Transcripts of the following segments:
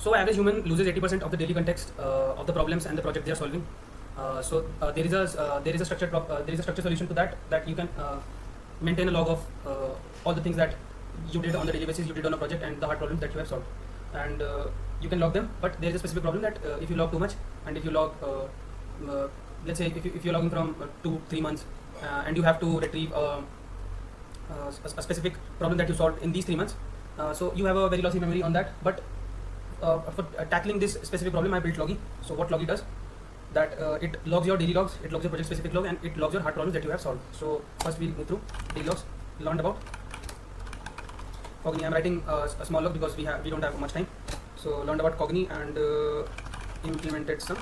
So average human loses 80% of the daily context of the problems and the project they are solving. There is a structured solution to that you can maintain a log of all the things that you did on the daily basis, you did on a project, and the hard problems that you have solved, and you can log them. But there is a specific problem that if you log too much, and if you log let's say if you're logging from 2-3 months and you have to retrieve a specific problem that you solved in these 3 months, so you have a very lossy memory on that. But for tackling this specific problem, I built Logi. So what Logi does, that it logs your daily logs, it logs your project specific log, and it logs your hard problems that you have solved. So first we'll go through daily logs. Learned about Cogni. I'm writing a small log because we don't have much time. So learned about Cogni and implemented some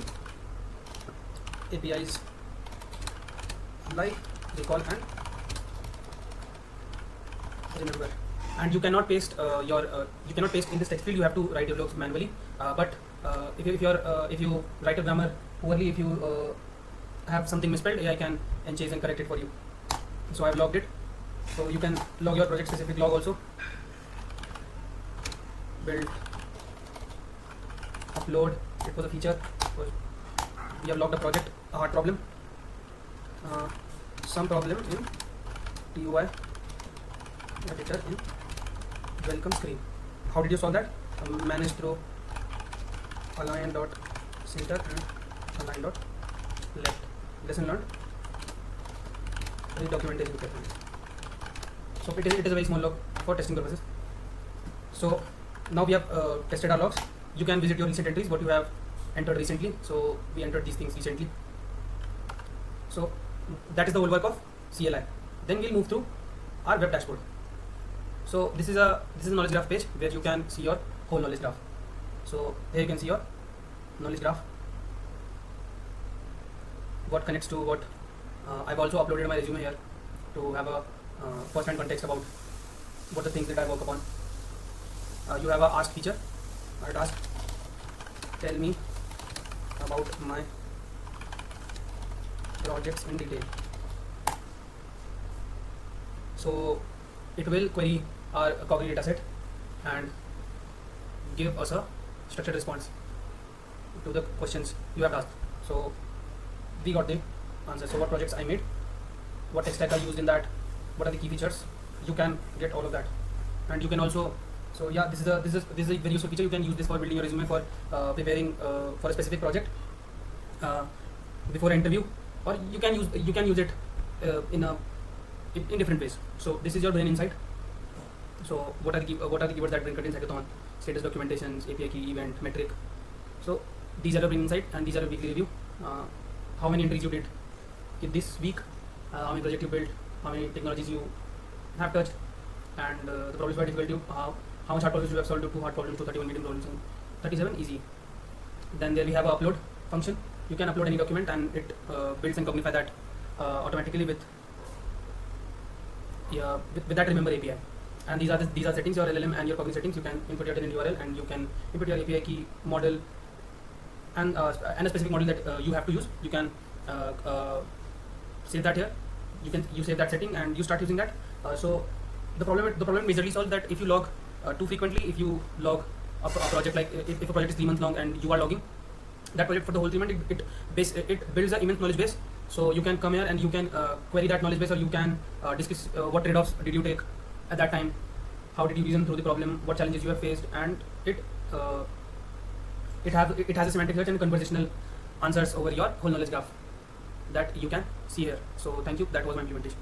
APIs like recall and remember. And you cannot paste you cannot paste in this text field. You have to write your logs manually. But if you write a grammar poorly, if you have something misspelled, AI can enchase and correct it for you. So I've logged it. So you can log your project specific log also. Build, upload. It was a feature. We have logged a project, a hard problem, some problem in TUI editor in welcome screen. How did you solve that? Manage through align.center and align.left. Lesson learned. Documentation carefully. So it is a very small log for testing purposes. So now we have tested our logs. You can visit your recent entries, what you have entered recently. So we entered these things recently. So that is the whole work of CLI. Then we'll move to our web dashboard. So this is a knowledge graph page where you can see your whole knowledge graph. So here you can see your knowledge graph, what connects to what. I've also uploaded my resume here to have a first-hand context about what the things that I work upon. You have a ask feature. I'd ask, tell me about my projects in detail. So it will query our Cogni dataset and give us a structured response to the questions you have asked. So we got the answer. So what projects I made, what tech stack I used in that, what are the key features, you can get all of that. And you can also, so yeah, this is a very useful feature. You can use this for building your resume, for preparing for a specific project before an interview, or you can use it in different ways. So this is your brain insight. So what are the keywords that brain contains? Hackathon, status, documentations, API key, event, metric. So these are the brain insight, and these are a weekly review. How many entries you did in this week, how many projects you built, how many technologies you have touched, and the problems were difficult to you, how much hard problems you have solved, 2 hard problems, 31 medium problems, and 37 easy. Then there we have an upload function. You can upload any document and it builds and cognify that automatically with that remember API. And these are settings, your LLM and your Cogni settings. You can input your tenant URL and you can input your API key model and a specific model that you have to use. You can save that here. You save that setting and you start using that. So the problem majorly solved that if you log too frequently, if you log a project, like if a project is 3 months long and you are logging that project for the whole 3 months, it builds an immense knowledge base. So you can come here and you can query that knowledge base, or you can discuss what trade-offs did you take at that time, how did you reason through the problem, what challenges you have faced, and it has a semantic search and conversational answers over your whole knowledge graph that you can see here. So thank you. That was my implementation.